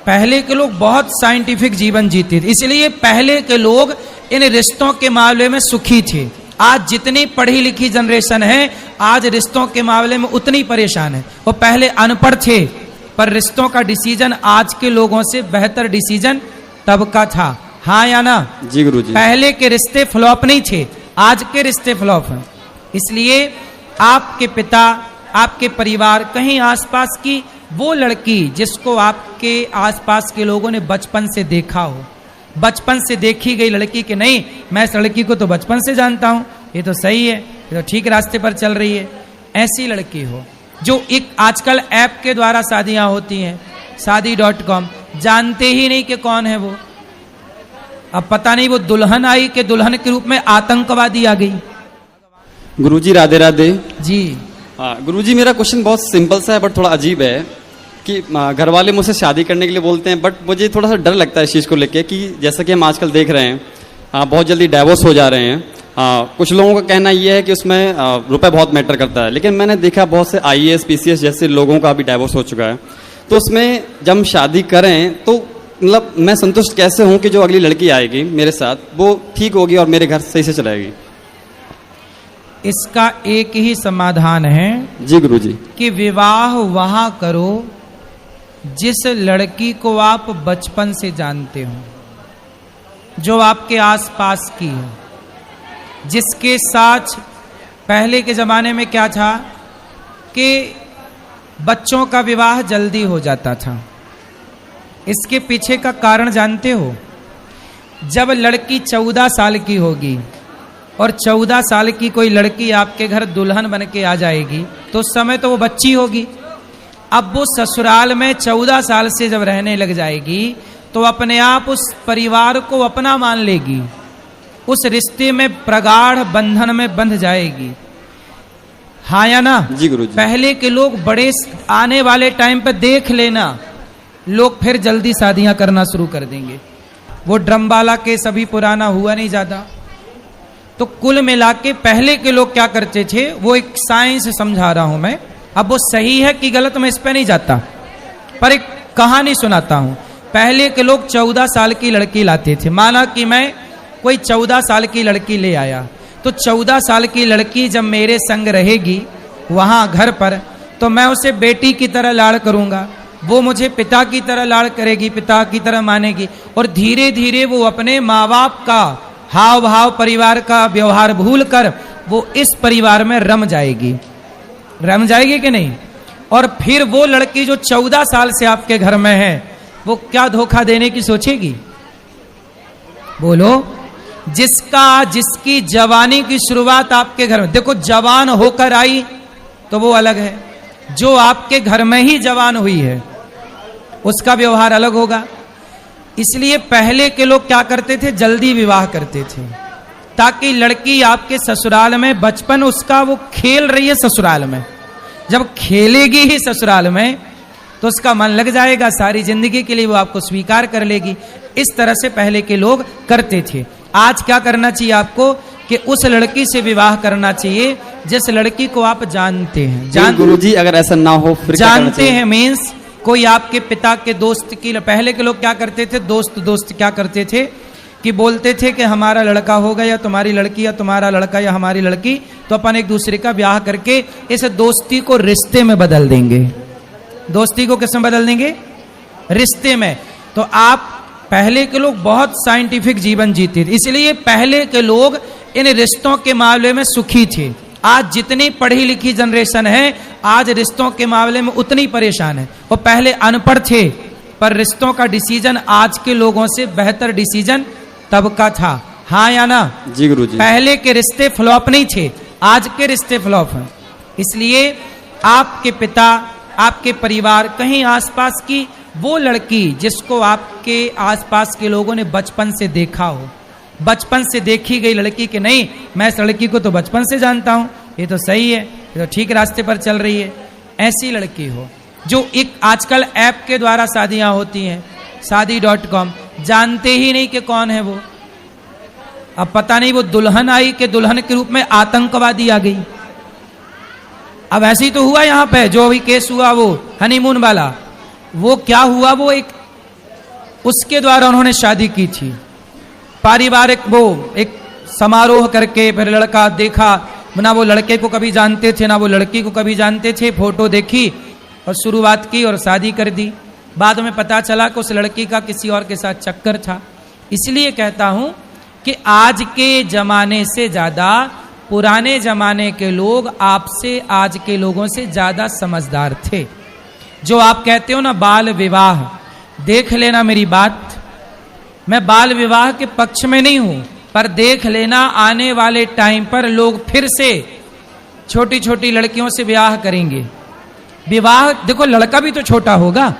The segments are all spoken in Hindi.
पहले के लोग बहुत साइंटिफिक जीवन जीते थे, इसलिए पहले के लोग इन रिश्तों के मामले में सुखी थे। आज जितनी पढ़ी लिखी जनरेशन है, आज रिश्तों के मामले में उतनी परेशान है। वो पहले अनपढ़ थे, पर रिश्तों का डिसीजन आज के लोगों से बेहतर डिसीजन तब का था। हाँ या ना? जी गुरुजी। पहले के रिश्ते फ्लॉप नहीं थे, आज के रिश्ते फ्लॉप हैं। इसलिए आपके पिता, आपके परिवार, कहीं आसपास की वो लड़की जिसको आपके आसपास के लोगों ने बचपन से देखा हो, बचपन से देखी गई लड़की के नहीं, मैं इस लड़की को तो बचपन से जानता हूं, ये तो सही है, ये तो ठीक रास्ते पर चल रही है, ऐसी लड़की हो। जो एक आजकल ऐप के द्वारा शादियां होती हैं, शादी.com, जानते ही नहीं कि कौन है वो। अब पता नहीं वो दुल्हन आई कि दुल्हन के रूप में आतंकवादी आ गई। गुरुजी राधे राधे जी। हाँ गुरुजी, मेरा क्वेश्चन बहुत सिंपल सा है बट थोड़ा अजीब है कि घर वाले मुझसे शादी करने के लिए बोलते हैं, बट मुझे थोड़ा सा डर लगता है इस चीज़ को लेके कि जैसा कि हम आजकल देख रहे हैं बहुत जल्दी डाइवोर्स हो जा रहे हैं। कुछ लोगों का कहना ये है कि उसमें रुपए बहुत मैटर करता है, लेकिन मैंने देखा बहुत से IAS PCS जैसे लोगों का भी डाइवोर्स हो चुका है। तो उसमें जब हम शादी करें तो मतलब मैं संतुष्ट कैसे हूँ कि जो अगली लड़की आएगी मेरे साथ वो ठीक होगी और मेरे घर सही से चलाएगी? इसका एक ही समाधान है जी गुरुजी। कि विवाह वहां करो जिस लड़की को आप बचपन से जानते हो, जो आपके आसपास की है, जिसके साथ पहले के जमाने में क्या था कि बच्चों का विवाह जल्दी हो जाता था। इसके पीछे का कारण जानते हो? जब लड़की 14 साल की होगी और 14 साल की कोई लड़की आपके घर दुल्हन बन के आ जाएगी तो उस समय तो वो बच्ची होगी। अब वो ससुराल में 14 साल से जब रहने लग जाएगी तो अपने आप उस परिवार को अपना मान लेगी, उस रिश्ते में प्रगाढ़ बंधन में बंध जाएगी। हाँ या ना? जी गुरुजी। पहले के लोग बड़े आने वाले टाइम पे देख लेना, लोग फिर जल्दी शादियां करना शुरू कर देंगे। वो ड्रमबाला के सभी पुराना हुआ नहीं ज्यादा। तो कुल मिला के पहले के लोग क्या करते थे, वो एक साइंस समझा रहा हूं मैं। अब वो सही है कि गलत मैं इस पे नहीं जाता, पर एक कहानी सुनाता हूं। पहले के लोग 14 साल की लड़की लाते थे। माना कि मैं कोई 14 साल की लड़की ले आया, तो 14 साल की लड़की जब मेरे संग रहेगी वहां घर पर, तो मैं उसे बेटी की तरह लाड़ करूंगा, वो मुझे पिता की तरह लाड़ करेगी, पिता की तरह मानेगी, और धीरे धीरे वो अपने माँ बाप का हाव भाव, परिवार का व्यवहार भूल कर वो इस परिवार में रम जाएगी कि नहीं? और फिर वो लड़की जो 14 साल से आपके घर में है, वो क्या धोखा देने की सोचेगी? बोलो। जिसकी जवानी की शुरुआत आपके घर में, देखो जवान होकर आई तो वो अलग है, जो आपके घर में ही जवान हुई है उसका व्यवहार अलग होगा। इसलिए पहले के लोग क्या करते थे, जल्दी विवाह करते थे ताकि लड़की आपके ससुराल में, बचपन उसका वो खेल रही है ससुराल में, जब खेलेगी ही ससुराल में तो उसका मन लग जाएगा, सारी जिंदगी के लिए वो आपको स्वीकार कर लेगी। इस तरह से पहले के लोग करते थे। आज क्या करना चाहिए आपको कि उस लड़की से विवाह करना चाहिए जिस लड़की को आप जानते हैं। गुरुजी अगर ऐसा ना हो फिर जानते हैं मीन्स कोई आपके पिता के दोस्त की। पहले के लोग क्या करते थे, दोस्त क्या करते थे कि बोलते थे कि हमारा लड़का होगा या तुम्हारी लड़की, या तुम्हारा लड़का या हमारी लड़की, तो अपन एक दूसरे का ब्याह करके इस दोस्ती को रिश्ते में बदल देंगे। दोस्ती को किसमें बदल देंगे? रिश्ते में। तो आप, पहले के लोग बहुत साइंटिफिक जीवन जीते थे, इसलिए पहले के लोग इन रिश्तों के मामले में सुखी थे। आज जितनी पढ़ी लिखी जनरेशन है, आज रिश्तों के मामले में उतनी परेशान है। वो पहले अनपढ़ थे, पर रिश्तों का डिसीजन आज के लोगों से बेहतर डिसीजन तब का था। हाँ या ना? जी गुरुजी। पहले के रिश्ते फ्लॉप नहीं थे, आज के रिश्ते फ्लॉप हैं। इसलिए आपके पिता, आपके परिवार, कहीं आसपास की वो लड़की जिसको आपके आसपास के लोगों ने बचपन से देखा हो, बचपन से देखी गई लड़की के नहीं, मैं इस लड़की को तो बचपन से जानता हूं, ये तो सही है, ये तो ठीक रास्ते पर चल रही है, ऐसी लड़की हो। जो एक आजकल ऐप के द्वारा शादियां होती हैं, शादी.com, जानते ही नहीं कि कौन है वो। अब पता नहीं वो दुल्हन आई कि दुल्हन के रूप में आतंकवादी आ गई। अब ऐसे ही तो हुआ यहाँ पे, जो अभी केस हुआ वो हनीमून वाला, वो क्या हुआ, वो एक उसके द्वारा उन्होंने शादी की थी। पारिवारिक वो एक समारोह करके फिर लड़का देखा, ना वो लड़के को कभी जानते थे ना वो लड़की को कभी जानते थे, फोटो देखी और शुरुआत की और शादी कर दी। बाद में पता चला कि उस लड़की का किसी और के साथ चक्कर था। इसलिए कहता हूं कि आज के जमाने से ज्यादा पुराने जमाने के लोग आपसे आज के लोगों से ज्यादा समझदार थे। जो आप कहते हो ना बाल विवाह, देख लेना मेरी बात, मैं बाल विवाह के पक्ष में नहीं हूं, पर देख लेना आने वाले टाइम पर लोग फिर से छोटी छोटी लड़कियों से विवाह करेंगे। विवाह देखो, लड़का भी तो छोटा होगा,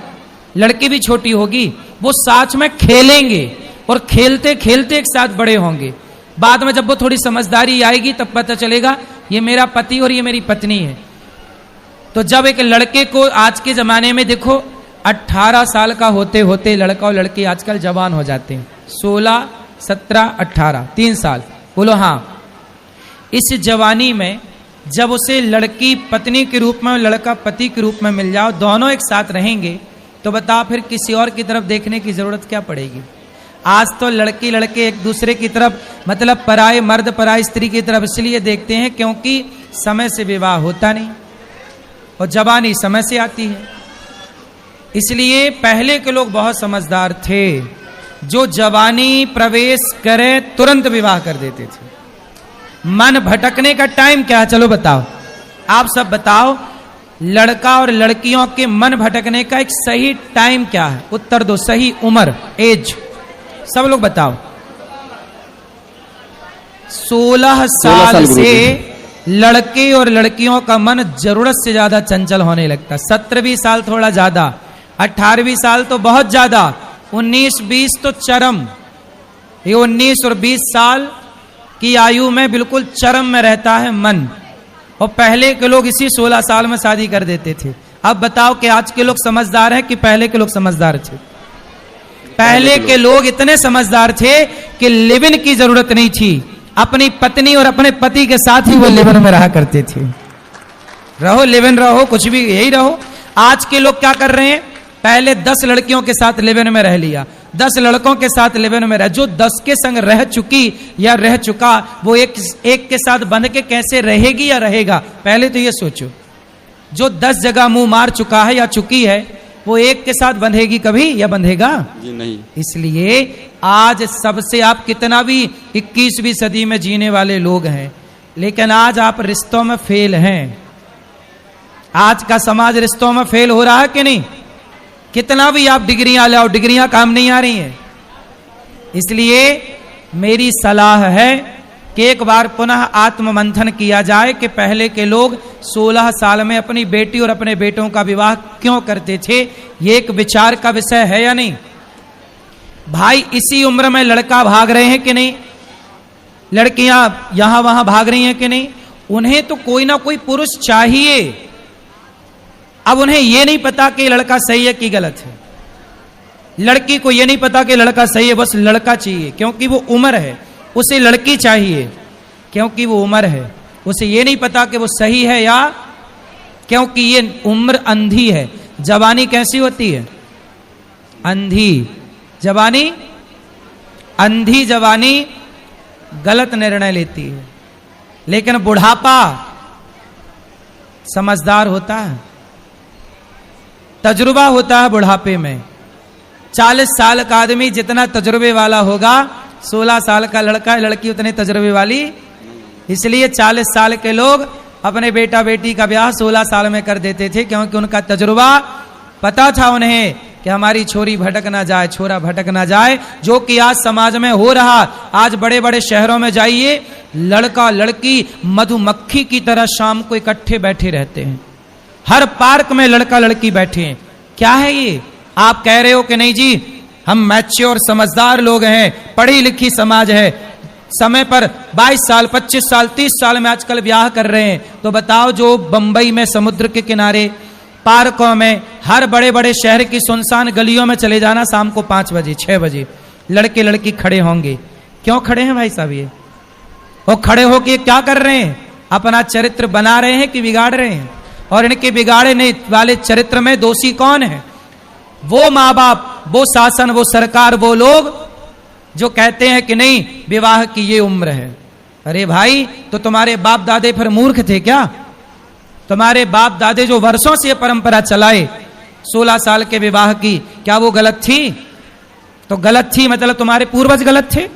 लड़की भी छोटी होगी, वो साथ में खेलेंगे और खेलते खेलते एक साथ बड़े होंगे। बाद में जब वो थोड़ी समझदारी आएगी तब पता चलेगा ये मेरा पति और ये मेरी पत्नी है। तो जब एक लड़के को आज के जमाने में देखो 18 साल का होते होते लड़का और लड़की आजकल जवान हो जाते हैं, 16, 17, 18, 3 साल, बोलो हाँ। इस जवानी में जब उसे लड़की पत्नी के रूप में और लड़का पति के रूप में मिल जाओ, दोनों एक साथ रहेंगे, तो बताओ फिर किसी और की तरफ देखने की जरूरत क्या पड़ेगी। आज तो लड़की लड़के एक दूसरे की तरफ, मतलब पराये मर्द पराई स्त्री की तरफ इसलिए देखते हैं क्योंकि समय से विवाह होता नहीं और जवानी समय से आती है। इसलिए पहले के लोग बहुत समझदार थे, जो जवानी प्रवेश करे तुरंत विवाह कर देते थे। मन भटकने का टाइम क्या है, चलो बताओ, आप सब बताओ, लड़का और लड़कियों के मन भटकने का एक सही टाइम क्या है, उत्तर दो, सही उम्र, एज, सब लोग बताओ। 16 साल से लड़के और लड़कियों का मन जरूरत से ज्यादा चंचल होने लगता है। 17 साल थोड़ा ज्यादा, 18 साल तो बहुत ज्यादा, 19-20 तो चरम। ये 19 और 20 साल की आयु में बिल्कुल चरम में रहता है मन, और पहले के लोग इसी 16 साल में शादी कर देते थे। अब बताओ कि आज के लोग समझदार हैं कि पहले के लोग समझदार थे? पहले के लोग इतने समझदार थे कि लिव इन की जरूरत नहीं थी, अपनी पत्नी और अपने पति के साथ ही वो लिव इन में रहा करते थे। रहो लिव इन रहो, कुछ भी यही रहो। आज के लोग क्या कर रहे हैं, पहले 10 लड़कियों के साथ लिव इन में रह लिया, 10 लड़कों के साथ लिव इन में रह, जो 10 के संग रह चुकी या रह चुका वो एक के साथ बंध के कैसे रहेगी या रहेगा, पहले तो ये सोचो। जो 10 जगह मुंह मार चुका है या चुकी है, वो एक के साथ बंधेगी कभी या बंधेगा? जी नहीं। इसलिए आज सबसे, आप कितना भी 21वीं सदी में जीने वाले लोग हैं, लेकिन आज आप रिश्तों में फेल हैं। आज का समाज रिश्तों में फेल हो रहा है कि नहीं? कितना भी आप डिग्रियां लाओ, डिग्रियां काम नहीं आ रही हैं। इसलिए मेरी सलाह है कि एक बार पुनः आत्ममंथन किया जाए कि पहले के लोग 16 साल में अपनी बेटी और अपने बेटों का विवाह क्यों करते थे। ये एक विचार का विषय है या नहीं भाई? इसी उम्र में लड़का भाग रहे हैं कि नहीं, लड़कियां यहां वहां भाग रही हैं कि नहीं? उन्हें तो कोई ना कोई पुरुष चाहिए। अब उन्हें यह नहीं पता कि लड़का सही है कि गलत है, लड़की को यह नहीं पता कि लड़का सही है, बस लड़का चाहिए क्योंकि वो उम्र है, उसे लड़की चाहिए क्योंकि वो उम्र है। उसे ये नहीं पता कि वो सही है या, क्योंकि ये उम्र अंधी है। जवानी कैसी होती है? अंधी जवानी, अंधी जवानी गलत निर्णय लेती है, लेकिन बुढ़ापा समझदार होता है, तजुर्बा होता है बुढ़ापे में। 40 साल का आदमी जितना तजुर्बे वाला होगा, 16 साल का लड़का लड़की उतने तजुर्बे वाली। इसलिए 40 साल के लोग अपने बेटा बेटी का ब्याह 16 साल में कर देते थे, क्योंकि उनका तजुर्बा, पता था उन्हें कि हमारी छोरी भटक ना जाए, छोरा भटक ना जाए, जो कि आज समाज में हो रहा। आज बड़े बड़े शहरों में जाइए, लड़का लड़की मधुमक्खी की तरह शाम को इकट्ठे बैठे रहते हैं। हर पार्क में लड़का लड़की बैठे हैं। क्या है ये? आप कह रहे हो कि नहीं जी हम मैच्योर समझदार लोग हैं, पढ़ी लिखी समाज है, समय पर 22 साल 25 साल 30 साल में आजकल ब्याह कर रहे हैं। तो बताओ, जो बंबई में समुद्र के किनारे, पार्कों में, हर बड़े बड़े शहर की सुनसान गलियों में चले जाना, शाम को 5 बजे 6 बजे लड़के लड़की खड़े होंगे। क्यों खड़े हैं भाई साहब? ये वो खड़े होके क्या कर रहे हैं? अपना चरित्र बना रहे हैं कि बिगाड़ रहे हैं? और इनके बिगाड़ने वाले चरित्र में दोषी कौन है? वो माँ बाप, वो शासन, वो सरकार, वो लोग जो कहते हैं कि नहीं विवाह की ये उम्र है। अरे भाई, तो तुम्हारे बाप दादे फिर मूर्ख थे क्या? तुम्हारे बाप दादे जो वर्षों से ये परंपरा चलाए 16 साल के विवाह की, क्या वो गलत थी? तो गलत थी मतलब तुम्हारे पूर्वज गलत थे।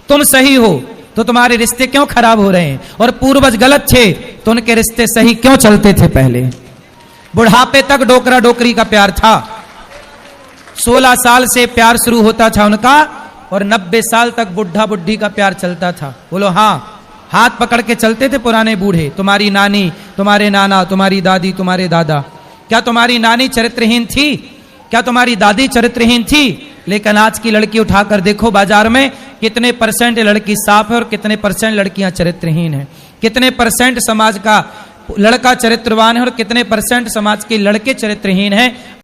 तुम सही हो तो तुम्हारे रिश्ते क्यों खराब हो रहे हैं? और पूर्वज गलत थे तो उनके रिश्ते सही क्यों चलते थे? पहले बुढ़ापे तक डोकरा डोकरी का प्यार था। 16 साल से प्यार शुरू होता था उनका और 90 साल तक बुढ़ा बुढ़ी का प्यार चलता था। बोलो हाँ, हाथ पकड़ के चलते थे पुराने बूढ़े। तुम्हारी नानी, तुम्हारे नाना, तुम्हारी दादी, तुम्हारे दादा। क्या तुम्हारी नानी चरित्रहीन थी? क्या तुम्हारी दादी चरित्रहीन थी? लेकिन आज की लड़की उठाकर देखो बाजार में, कितने परसेंट लड़की साफ है और कितने परसेंट लड़कियां चरित्रहीन है। कितने परसेंट समाज का लड़का चरित्रवान है और कितने परसेंट समाज के लड़के चरित्रहीन है।